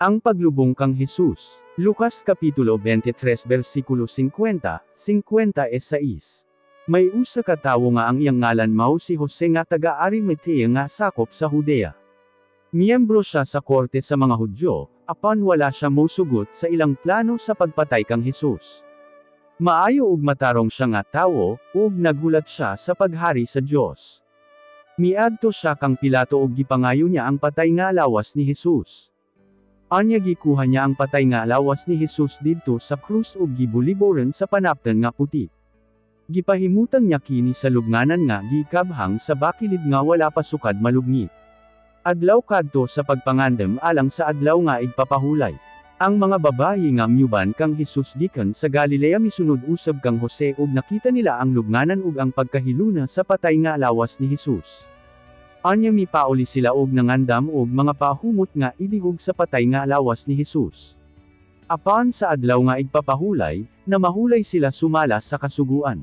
Ang paglubong kang Jesus. Lucas Kapitulo 23 versikulo 50, 56. May usa ka tawo nga ang iyang ngalan mao si Jose nga taga Arimatea nga sakop sa Judea. Miyembro siya sa korte sa mga Hudyo, apan wala siya mosugot sa ilang plano sa pagpatay kang Jesus. Maayo ug matarong siya nga tawo, ug nagulat siya sa paghari sa Dios. Miadto siya kang Pilato ug gipangayo niya ang patay nga lawas ni Jesus. Anya gikuha niya ang patay nga lawas ni Jesus didto sa krus ug gibuliboren sa panapten nga puti. Gipahimutan niya kini sa lubnganan nga gikabhang sa bakilid nga wala pa sukad malugni. Adlaw kadto sa pagpangandam alang sa adlaw nga igpapahulay. Ang mga babayi nga myuban kang Jesus gikan sa Galilea misunod usab kang Jose ug nakita nila ang lubnganan ug ang pagkahiluna sa patay nga lawas ni Jesus. Anya mipauli sila og nangandam og mga pahumot nga idihog sa patay nga lawas ni Jesus. Apan sa adlaw nga igpapahulay, namahulay sila sumala sa kasuguan.